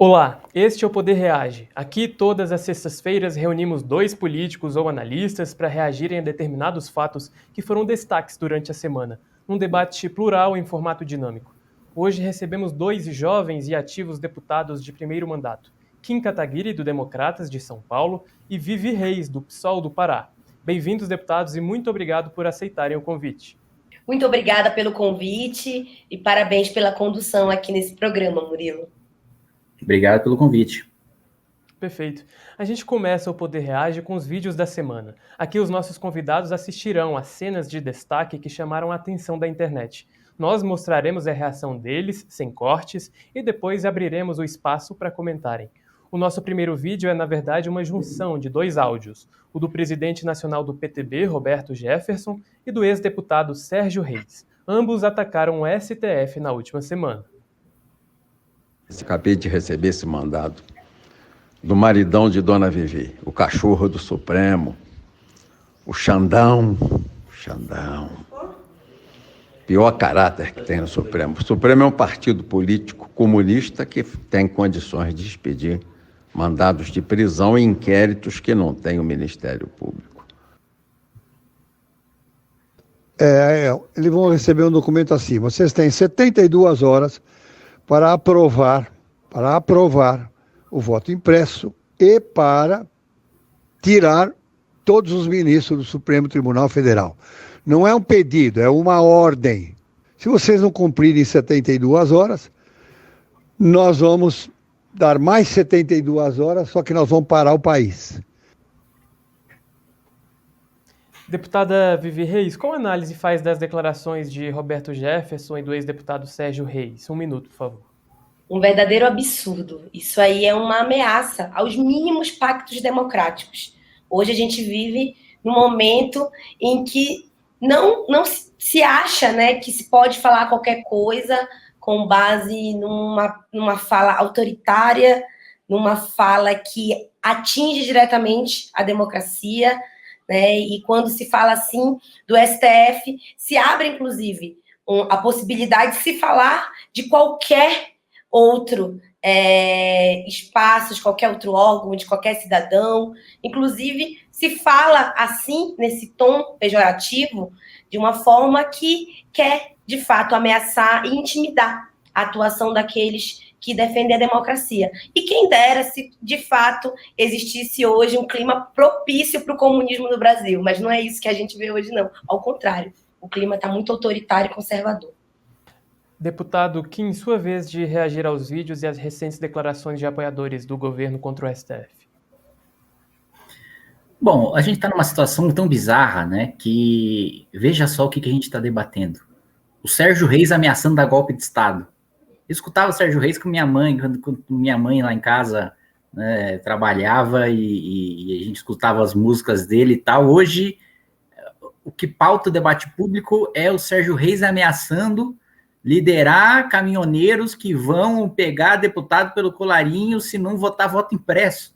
Olá, este é o Poder Reage. Aqui, todas as sextas-feiras, reunimos dois políticos ou analistas para reagirem a determinados fatos que foram destaques durante a semana, num debate plural em formato dinâmico. Hoje recebemos dois jovens e ativos deputados de primeiro mandato, Kim Kataguiri, do Democratas de São Paulo, e Vivi Reis, do PSOL do Pará. Bem-vindos, deputados, e muito obrigado por aceitarem o convite. Muito obrigada pelo convite e parabéns pela condução aqui nesse programa, Murilo. Obrigado pelo convite. Perfeito. A gente começa o Poder Reage com os vídeos da semana. Aqui os nossos convidados assistirão a cenas de destaque que chamaram a atenção da internet. Nós mostraremos a reação deles, sem cortes, e depois abriremos o espaço para comentarem. O nosso primeiro vídeo é, na verdade, uma junção de dois áudios, o do presidente nacional do PTB, Roberto Jefferson, e do ex-deputado Sérgio Reis. Ambos atacaram o STF na última semana. Acabei de receber esse mandado do maridão de Dona Vivi, o cachorro do Supremo, o Xandão, pior caráter que tem no Supremo. O Supremo é um partido político comunista que tem condições de expedir mandados de prisão e inquéritos que não tem o Ministério Público. Eles vão receber um documento assim: vocês têm 72 horas para aprovar o voto impresso e para tirar todos os ministros do Supremo Tribunal Federal. Não é um pedido, é uma ordem. Se vocês não cumprirem 72 horas, nós vamos dar mais 72 horas, só que nós vamos parar o país. Deputada Vivi Reis, qual análise faz das declarações de Roberto Jefferson e do ex-deputado Sérgio Reis? 1 minuto, por favor. Um verdadeiro absurdo. Isso aí é uma ameaça aos mínimos pactos democráticos. Hoje a gente vive num momento em que não se acha, né, que se pode falar qualquer coisa com base numa fala autoritária, numa fala que atinge diretamente a democracia, né? E quando se fala assim do STF, se abre, inclusive, a possibilidade de se falar de qualquer outro espaço, de qualquer outro órgão, de qualquer cidadão. Inclusive, se fala assim, nesse tom pejorativo, de uma forma que quer, de fato, ameaçar e intimidar a atuação daqueles que defendem a democracia. E quem dera se, de fato, existisse hoje um clima propício para o comunismo no Brasil. Mas não é isso que a gente vê hoje, não. Ao contrário, o clima está muito autoritário e conservador. Deputado Kim, sua vez de reagir aos vídeos e às recentes declarações de apoiadores do governo contra o STF. Bom, a gente está numa situação tão bizarra, né, que veja só o que a gente está debatendo. O Sérgio Reis ameaçando dar golpe de Estado. Eu escutava o Sérgio Reis com minha mãe, quando minha mãe lá em casa, né, trabalhava e a gente escutava as músicas dele e tal. Hoje, o que pauta o debate público é o Sérgio Reis ameaçando liderar caminhoneiros que vão pegar deputado pelo colarinho se não votar voto impresso.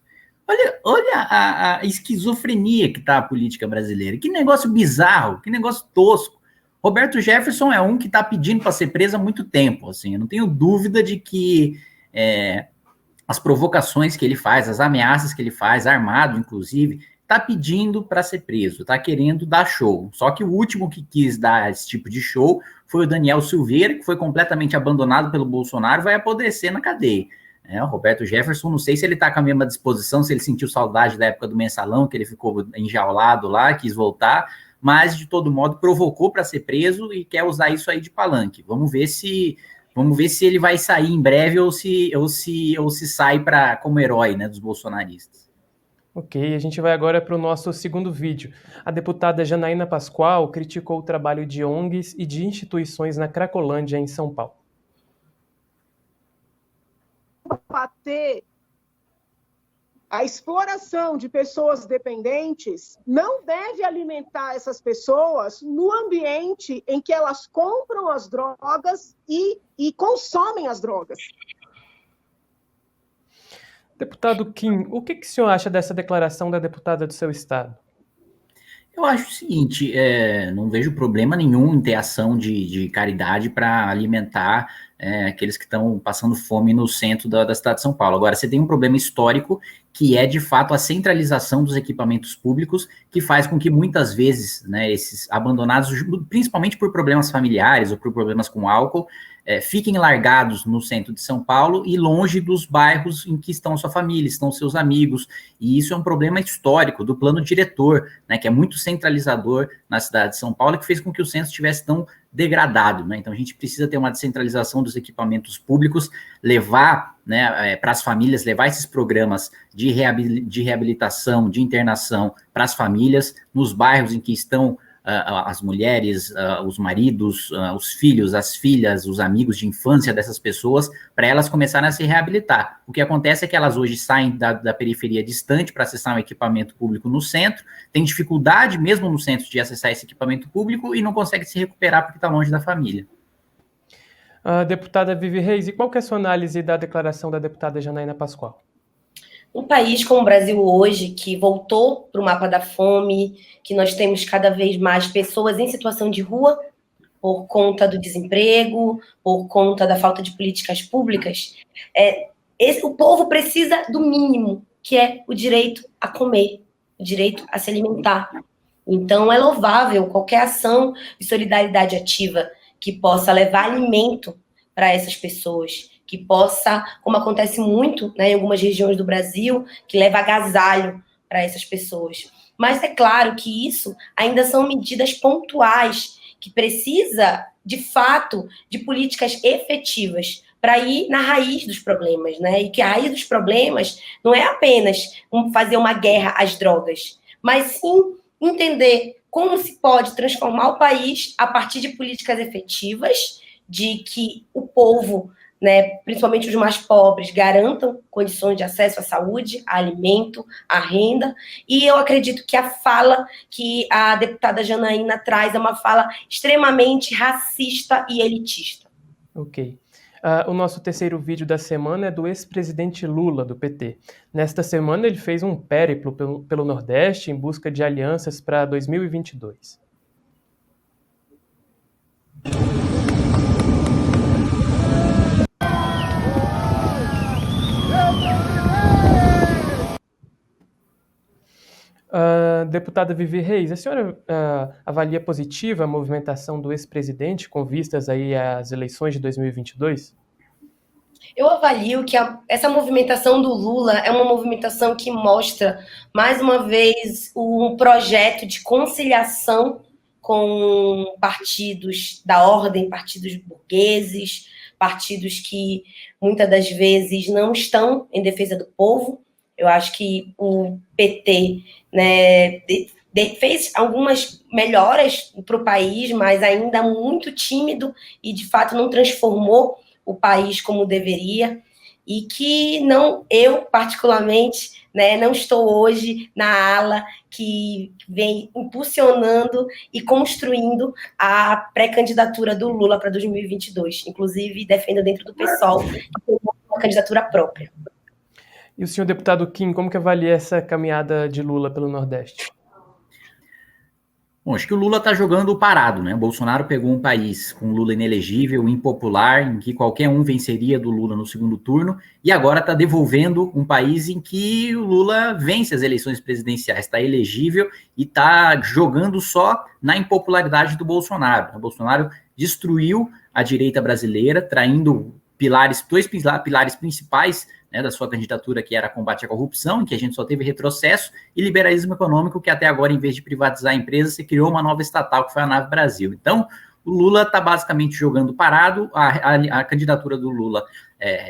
Olha a esquizofrenia que está a política brasileira. Que negócio bizarro, que negócio tosco. Roberto Jefferson é um que está pedindo para ser preso há muito tempo. Assim, eu não tenho dúvida de que as provocações que ele faz, as ameaças que ele faz, armado inclusive, está pedindo para ser preso, está querendo dar show. Só que o último que quis dar esse tipo de show foi o Daniel Silveira, que foi completamente abandonado pelo Bolsonaro, vai apodrecer na cadeia. O Roberto Jefferson, não sei se ele está com a mesma disposição, se ele sentiu saudade da época do mensalão, que ele ficou enjaulado lá, quis voltar, mas, de todo modo, provocou para ser preso e quer usar isso aí de palanque. Vamos ver se ele vai sair em breve ou se sai como herói, né, dos bolsonaristas. Ok, a gente vai agora para o nosso segundo vídeo. A deputada Janaína Pascoal criticou o trabalho de ONGs e de instituições na Cracolândia, em São Paulo. Combater a exploração de pessoas dependentes não deve alimentar essas pessoas no ambiente em que elas compram as drogas e consomem as drogas. Deputado Kim, o que o senhor acha dessa declaração da deputada do seu estado? Eu acho o seguinte, não vejo problema nenhum em ter ação de caridade para alimentar aqueles que estão passando fome no centro da cidade de São Paulo. Agora, você tem um problema histórico que é, de fato, a centralização dos equipamentos públicos, que faz com que, muitas vezes, né, esses abandonados, principalmente por problemas familiares ou por problemas com álcool, fiquem largados no centro de São Paulo e longe dos bairros em que estão sua família, estão seus amigos, e isso é um problema histórico do plano diretor, né, que é muito centralizador na cidade de São Paulo, que fez com que o centro estivesse tão degradado, né? Então a gente precisa ter uma descentralização dos equipamentos públicos, levar, né, para as famílias, levar esses programas de reabilitação, de internação para as famílias, nos bairros em que estão as mulheres, os maridos, os filhos, as filhas, os amigos de infância dessas pessoas, para elas começarem a se reabilitar. O que acontece é que elas hoje saem da periferia distante para acessar um equipamento público no centro, tem dificuldade mesmo no centro de acessar esse equipamento público e não consegue se recuperar porque está longe da família. Deputada Vivi Reis, e qual que é a sua análise da declaração da deputada Janaína Pascoal? Um país como o Brasil hoje, que voltou para o mapa da fome, que nós temos cada vez mais pessoas em situação de rua por conta do desemprego, por conta da falta de políticas públicas, o povo precisa do mínimo, que é o direito a comer, o direito a se alimentar. Então, é louvável qualquer ação de solidariedade ativa que possa levar alimento para essas pessoas, que possa, como acontece muito, né, em algumas regiões do Brasil, que leva agasalho para essas pessoas. Mas é claro que isso ainda são medidas pontuais, que precisa, de fato, de políticas efetivas para ir na raiz dos problemas, né? E que a raiz dos problemas não é apenas fazer uma guerra às drogas, mas sim entender como se pode transformar o país a partir de políticas efetivas, de que o povo, né, principalmente os mais pobres, garantam condições de acesso à saúde, a alimento, à renda. E eu acredito que a fala que a deputada Janaína traz é uma fala extremamente racista e elitista. Ok. O nosso terceiro vídeo da semana é do ex-presidente Lula, do PT. Nesta semana, ele fez um périplo pelo Nordeste em busca de alianças para 2022. Deputada Vivi Reis, a senhora avalia positiva a movimentação do ex-presidente com vistas aí às eleições de 2022? Eu avalio que essa movimentação do Lula é uma movimentação que mostra, mais uma vez, um projeto de conciliação com partidos da ordem, partidos burgueses, partidos que muitas das vezes não estão em defesa do povo. Eu acho que o PT, né, fez algumas melhoras para o país, mas ainda muito tímido e, de fato, não transformou o país como deveria, e que não, eu particularmente, né, não estou hoje na ala que vem impulsionando e construindo a pré-candidatura do Lula para 2022. Inclusive, defendo dentro do PSOL uma candidatura própria. E o senhor deputado Kim, como que avalia essa caminhada de Lula pelo Nordeste? Bom, acho que o Lula está jogando parado, né? O Bolsonaro pegou um país com Lula inelegível, impopular, em que qualquer um venceria do Lula no segundo turno, e agora está devolvendo um país em que o Lula vence as eleições presidenciais, está elegível e está jogando só na impopularidade do Bolsonaro. O Bolsonaro destruiu a direita brasileira, traindo dois pilares principais, né, da sua candidatura, que era combate à corrupção, em que a gente só teve retrocesso, e liberalismo econômico, que até agora, em vez de privatizar a empresa, se criou uma nova estatal, que foi a Nave Brasil. Então, o Lula está basicamente jogando parado, a candidatura do Lula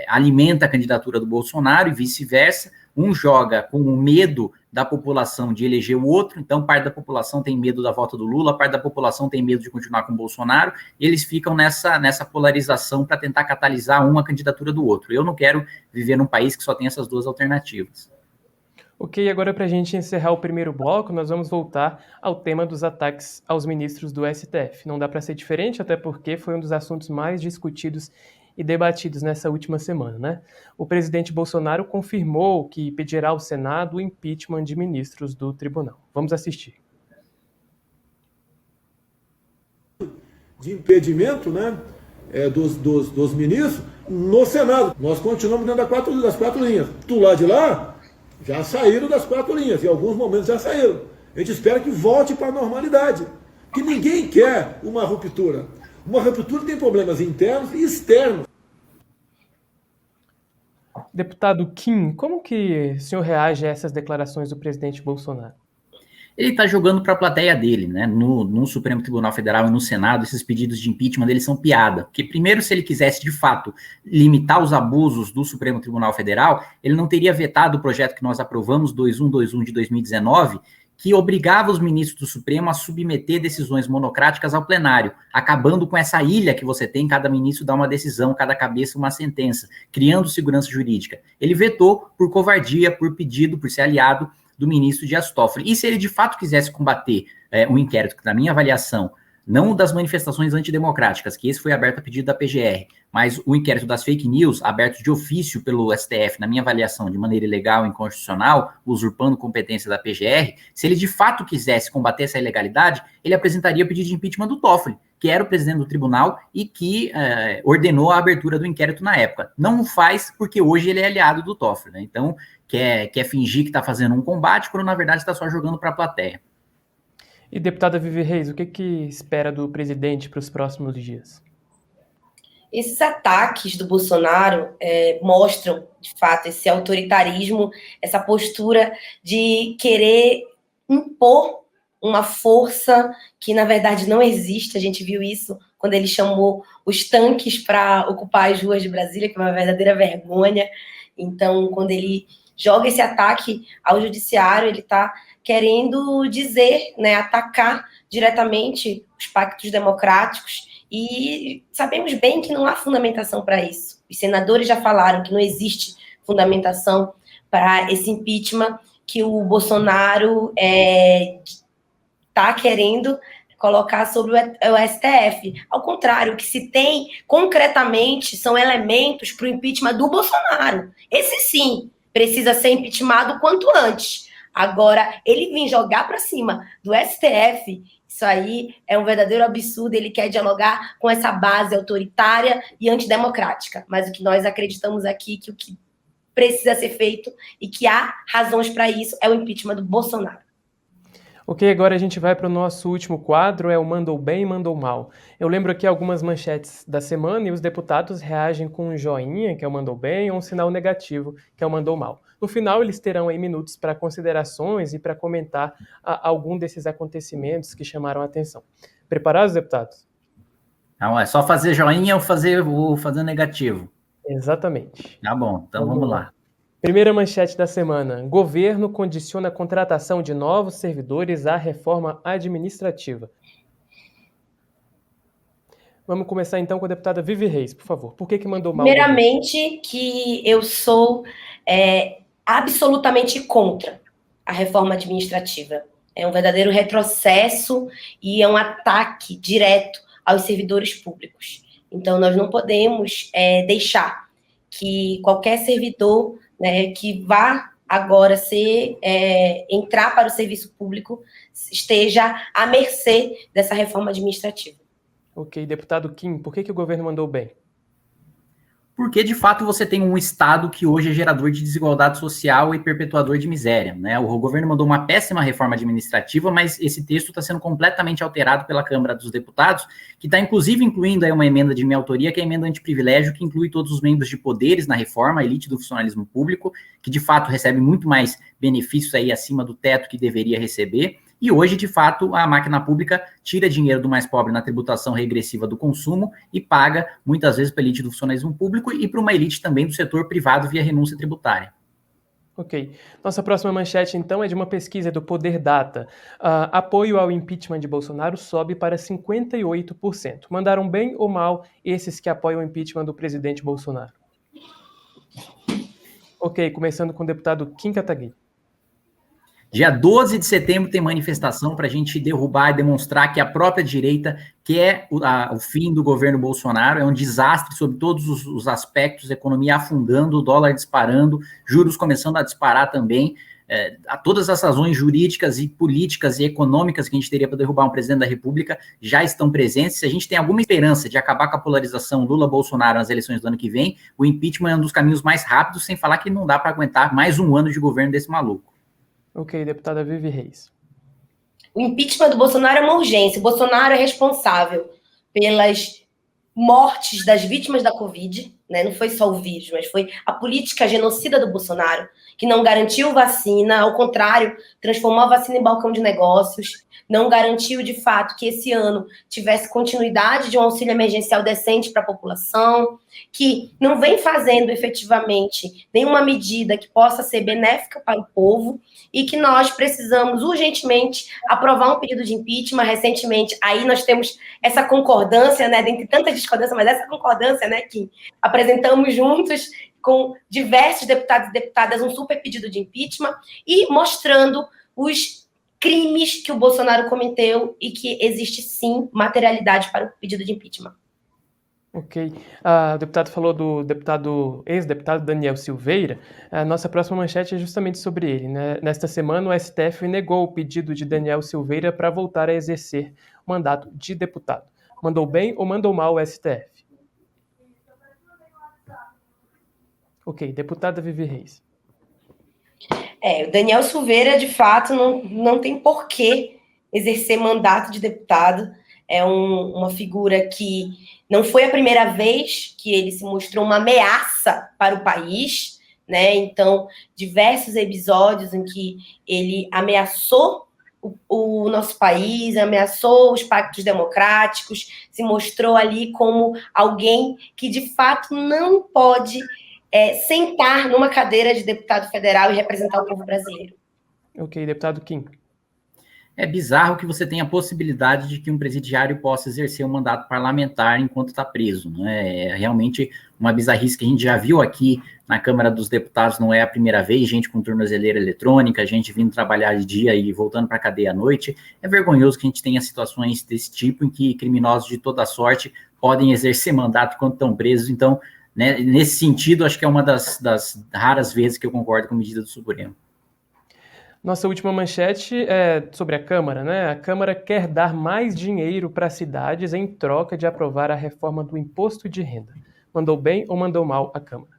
alimenta a candidatura do Bolsonaro e vice-versa. Um joga com o medo da população de eleger o outro, então parte da população tem medo da volta do Lula, parte da população tem medo de continuar com o Bolsonaro, e eles ficam nessa polarização para tentar catalisar uma candidatura do outro. Eu não quero viver num país que só tem essas duas alternativas. Ok, agora para a gente encerrar o primeiro bloco, nós vamos voltar ao tema dos ataques aos ministros do STF. Não dá para ser diferente, até porque foi um dos assuntos mais discutidos e debatidos nessa última semana, né? O presidente Bolsonaro confirmou que pedirá ao Senado o impeachment de ministros do tribunal. Vamos assistir. de impedimento, né, dos ministros no Senado. Nós continuamos dentro das quatro linhas. Do lado de lá, já saíram das 4 linhas, em alguns momentos já saíram. A gente espera que volte para a normalidade, que ninguém quer uma ruptura. Uma ruptura tem problemas internos e externos. Deputado Kim, como que o senhor reage a essas declarações do presidente Bolsonaro? Ele está jogando para a plateia dele, né? No Supremo Tribunal Federal e no Senado, esses pedidos de impeachment dele são piada. Porque, primeiro, se ele quisesse, de fato, limitar os abusos do Supremo Tribunal Federal, ele não teria vetado o projeto que nós aprovamos, 2121 de 2019, que obrigava os ministros do Supremo a submeter decisões monocráticas ao plenário, acabando com essa ilha que você tem, cada ministro dá uma decisão, cada cabeça uma sentença, criando segurança jurídica. Ele vetou por covardia, por pedido, por ser aliado do ministro Dias Toffoli. E se ele de fato quisesse combater um inquérito que, na minha avaliação, não das manifestações antidemocráticas, que esse foi aberto a pedido da PGR, mas o inquérito das fake news, aberto de ofício pelo STF, na minha avaliação, de maneira ilegal e inconstitucional, usurpando competência da PGR, se ele de fato quisesse combater essa ilegalidade, ele apresentaria o pedido de impeachment do Toffoli, que era o presidente do tribunal e que ordenou a abertura do inquérito na época. Não o faz porque hoje ele é aliado do Toffoli, né? Então, quer fingir que está fazendo um combate, quando na verdade está só jogando para a plateia. E, deputada Vivi Reis, o que espera do presidente para os próximos dias? Esses ataques do Bolsonaro mostram, de fato, esse autoritarismo, essa postura de querer impor uma força que, na verdade, não existe. A gente viu isso quando ele chamou os tanques para ocupar as ruas de Brasília, que é uma verdadeira vergonha. Então, quando ele joga esse ataque ao judiciário, ele está querendo dizer, né, atacar diretamente os pactos democráticos, e sabemos bem que não há fundamentação para isso. Os senadores já falaram que não existe fundamentação para esse impeachment que o Bolsonaro está querendo colocar sobre o STF. Ao contrário, o que se tem concretamente são elementos para o impeachment do Bolsonaro. Esse sim precisa ser impeachmentado quanto antes. Agora, ele vir jogar para cima do STF, isso aí é um verdadeiro absurdo. Ele quer dialogar com essa base autoritária e antidemocrática. Mas o que nós acreditamos aqui, que o que precisa ser feito e que há razões para isso, é o impeachment do Bolsonaro. Ok, agora a gente vai para o nosso último quadro, é o Mandou Bem, Mandou Mal. Eu lembro aqui algumas manchetes da semana e os deputados reagem com um joinha, que é o Mandou Bem, ou um sinal negativo, que é o Mandou Mal. No final, eles terão aí minutos para considerações e para comentar algum desses acontecimentos que chamaram a atenção. Preparados, deputados? Não, é só fazer joinha ou fazer negativo? Exatamente. Tá bom, então vamos lá. Primeira manchete da semana. Governo condiciona a contratação de novos servidores à reforma administrativa. Vamos começar então com a deputada Vivi Reis, por favor. Por que mandou mal? Primeiramente, que eu sou absolutamente contra a reforma administrativa. É um verdadeiro retrocesso e é um ataque direto aos servidores públicos. Então, nós não podemos deixar que qualquer servidor, né, que vá agora entrar para o serviço público esteja à mercê dessa reforma administrativa. Ok, deputado Kim, por que o governo mandou bem? Porque, de fato, você tem um Estado que hoje é gerador de desigualdade social e perpetuador de miséria, né? O governo mandou uma péssima reforma administrativa, mas esse texto está sendo completamente alterado pela Câmara dos Deputados, que está, inclusive, incluindo aí uma emenda de minha autoria, que é a emenda antiprivilégio, que inclui todos os membros de poderes na reforma, a elite do funcionalismo público, que, de fato, recebe muito mais benefícios aí acima do teto que deveria receber. E hoje, de fato, a máquina pública tira dinheiro do mais pobre na tributação regressiva do consumo e paga, muitas vezes, para a elite do funcionalismo público e para uma elite também do setor privado via renúncia tributária. Ok. Nossa próxima manchete, então, é de uma pesquisa do Poder Data. Apoio ao impeachment de Bolsonaro sobe para 58%. Mandaram bem ou mal esses que apoiam o impeachment do presidente Bolsonaro? Ok, começando com o deputado Kim Kataguiri. Dia 12 de setembro tem manifestação para a gente derrubar e demonstrar que a própria direita quer o fim do governo Bolsonaro. É um desastre sobre todos os aspectos, economia afundando, o dólar disparando, juros começando a disparar também. a todas as razões jurídicas e políticas e econômicas que a gente teria para derrubar um presidente da República já estão presentes. Se a gente tem alguma esperança de acabar com a polarização Lula-Bolsonaro nas eleições do ano que vem, o impeachment é um dos caminhos mais rápidos, sem falar que não dá para aguentar mais um ano de governo desse maluco. Ok, deputada Vivi Reis. O impeachment do Bolsonaro é uma urgência. O Bolsonaro é responsável pelas mortes das vítimas da Covid, né? Não foi só o vírus, mas foi a política genocida do Bolsonaro, que não garantiu vacina, ao contrário, transformou a vacina em balcão de negócios, não garantiu, de fato, que esse ano tivesse continuidade de um auxílio emergencial decente para a população, que não vem fazendo efetivamente nenhuma medida que possa ser benéfica para o povo e que nós precisamos urgentemente aprovar um pedido de impeachment. Recentemente, aí nós temos essa concordância, né, dentre tantas discordâncias, mas essa concordância, né, que apresentamos juntos com diversos deputados e deputadas um super pedido de impeachment e mostrando os crimes que o Bolsonaro cometeu e que existe, sim, materialidade para o pedido de impeachment. Ok. O deputado falou do ex-deputado Daniel Silveira. A nossa próxima manchete é justamente sobre ele, né? Nesta semana, o STF negou o pedido de Daniel Silveira para voltar a exercer o mandato de deputado. Mandou bem ou mandou mal o STF? Ok. Deputada Vivi Reis. O Daniel Silveira, de fato, não tem por que exercer mandato de deputado. É uma figura que não foi a primeira vez que ele se mostrou uma ameaça para o país, né? Então, diversos episódios em que ele ameaçou o nosso país, ameaçou os pactos democráticos, se mostrou ali como alguém que, de fato, não pode sentar numa cadeira de deputado federal e representar o povo brasileiro. Ok, deputado Kim. É bizarro que você tenha a possibilidade de que um presidiário possa exercer um mandato parlamentar enquanto está preso, né? É realmente uma bizarrice que a gente já viu aqui na Câmara dos Deputados, não é a primeira vez, gente com tornozeleira eletrônica, gente vindo trabalhar de dia e voltando para a cadeia à noite. É vergonhoso que a gente tenha situações desse tipo em que criminosos de toda sorte podem exercer mandato enquanto estão presos. Então, né, nesse sentido, acho que é uma das raras vezes que eu concordo com a medida do Supremo. Nossa última manchete é sobre a Câmara, né? A Câmara quer dar mais dinheiro para cidades em troca de aprovar a reforma do imposto de renda. Mandou bem ou mandou mal a Câmara?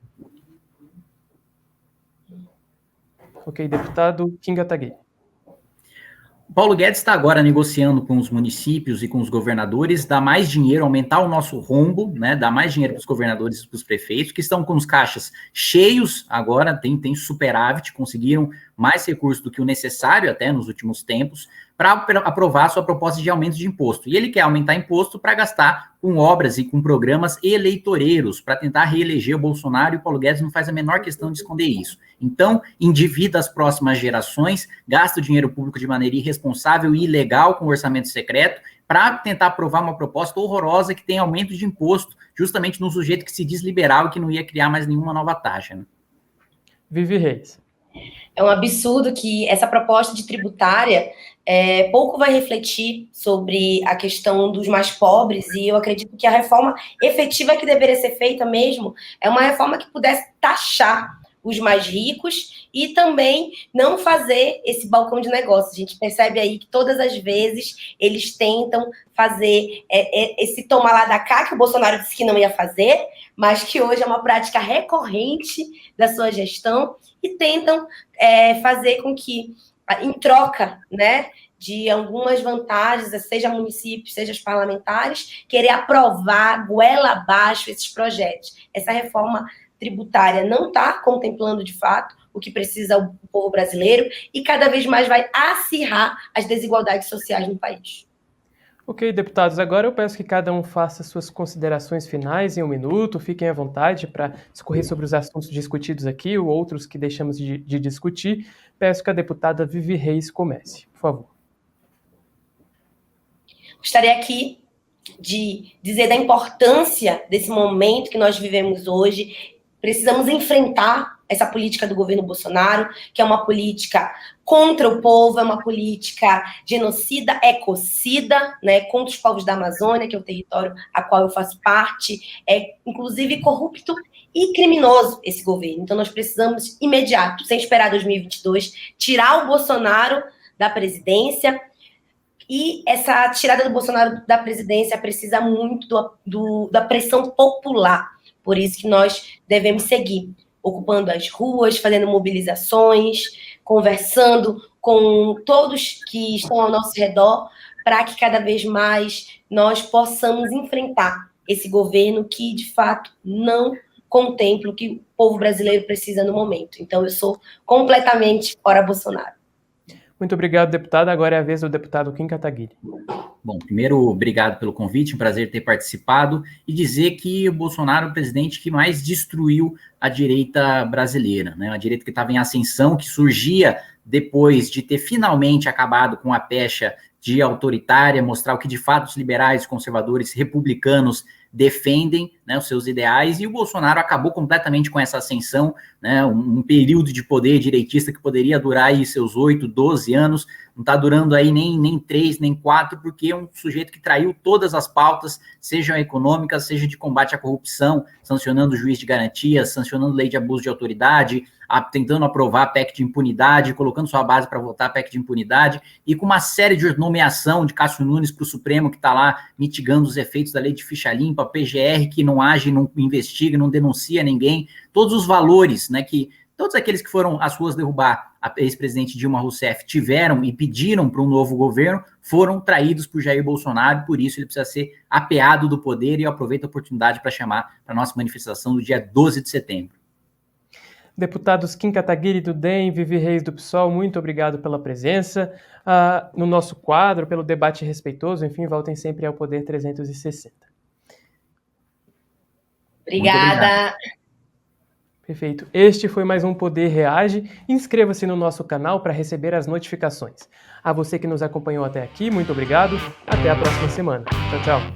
Ok, deputado Kim Kataguiri. Paulo Guedes está agora negociando com os municípios e com os governadores, dar mais dinheiro, aumentar o nosso rombo, né? Dar mais dinheiro para os governadores e para os prefeitos, que estão com os caixas cheios agora, tem superávit, conseguiram mais recursos do que o necessário até nos últimos tempos, para aprovar a sua proposta de aumento de imposto. E ele quer aumentar imposto para gastar com obras e com programas eleitoreiros, para tentar reeleger o Bolsonaro, e o Paulo Guedes não faz a menor questão de esconder isso. Então, endivida as próximas gerações, gasta o dinheiro público de maneira irresponsável e ilegal com orçamento secreto, para tentar aprovar uma proposta horrorosa que tem aumento de imposto, justamente num sujeito que se diz liberal e que não ia criar mais nenhuma nova taxa, né? Vivi Reis. É um absurdo que essa proposta de tributária pouco vai refletir sobre a questão dos mais pobres, e eu acredito que a reforma efetiva que deveria ser feita mesmo é uma reforma que pudesse taxar os mais ricos e também não fazer esse balcão de negócios. A gente percebe aí que todas as vezes eles tentam fazer esse tomar lá da cá, que o Bolsonaro disse que não ia fazer, mas que hoje é uma prática recorrente da sua gestão, e tentam fazer com que, em troca, né, de algumas vantagens, seja municípios, seja os parlamentares, querer aprovar goela abaixo esses projetos. Essa reforma tributária não está contemplando, de fato, o que precisa o povo brasileiro e cada vez mais vai acirrar as desigualdades sociais no país. Ok, deputados, agora eu peço que cada um faça suas considerações finais em 1 minuto. Fiquem à vontade para discorrer sobre os assuntos discutidos aqui ou outros que deixamos de discutir. Peço que a deputada Vivi Reis comece, por favor. Gostaria aqui de dizer da importância desse momento que nós vivemos hoje. Precisamos enfrentar essa política do governo Bolsonaro, que é uma política contra o povo, é uma política genocida, ecocida, né, contra os povos da Amazônia, que é o território a qual eu faço parte, é inclusive corrupto e criminoso esse governo. Então nós precisamos, imediato, sem esperar 2022, tirar o Bolsonaro da presidência, e essa tirada do Bolsonaro da presidência precisa muito da pressão popular. Por isso que nós devemos seguir ocupando as ruas, fazendo mobilizações, conversando com todos que estão ao nosso redor, para que cada vez mais nós possamos enfrentar esse governo que, de fato, não contempla o que o povo brasileiro precisa no momento. Então, eu sou completamente fora Bolsonaro. Muito obrigado, deputada. Agora é a vez do deputado Kim Kataguiri. Bom, primeiro, obrigado pelo convite, um prazer ter participado, e dizer que o Bolsonaro é o presidente que mais destruiu a direita brasileira, né? A direita que estava em ascensão, que surgia depois de ter finalmente acabado com a pecha de autoritária, mostrar o que de fato os liberais, conservadores, republicanos defendem, né, os seus ideais, e o Bolsonaro acabou completamente com essa ascensão, né, um período de poder direitista que poderia durar aí seus 8, 12 anos, não está durando aí nem 3, nem 4, porque é um sujeito que traiu todas as pautas, sejam econômicas, seja de combate à corrupção, sancionando o juiz de garantia, sancionando lei de abuso de autoridade, tentando aprovar a PEC de impunidade, colocando sua base para votar a PEC de impunidade, e com uma série de nomeação de Cássio Nunes para o Supremo, que está lá mitigando os efeitos da lei de ficha limpa, a PGR, que não age, não investiga, não denuncia ninguém, todos os valores, né, que todos aqueles que foram às ruas derrubar a ex-presidente Dilma Rousseff tiveram e pediram para um novo governo, foram traídos por Jair Bolsonaro, e por isso ele precisa ser apeado do poder, e eu aproveito a oportunidade para chamar para a nossa manifestação do dia 12 de setembro. Deputados Kim Kataguiri do DEM, Vivi Reis do PSOL, muito obrigado pela presença no nosso quadro, pelo debate respeitoso. Enfim, voltem sempre ao Poder 360. Obrigada. Perfeito. Este foi mais um Poder Reage. Inscreva-se no nosso canal para receber as notificações. A você que nos acompanhou até aqui, muito obrigado. Até a próxima semana. Tchau, tchau.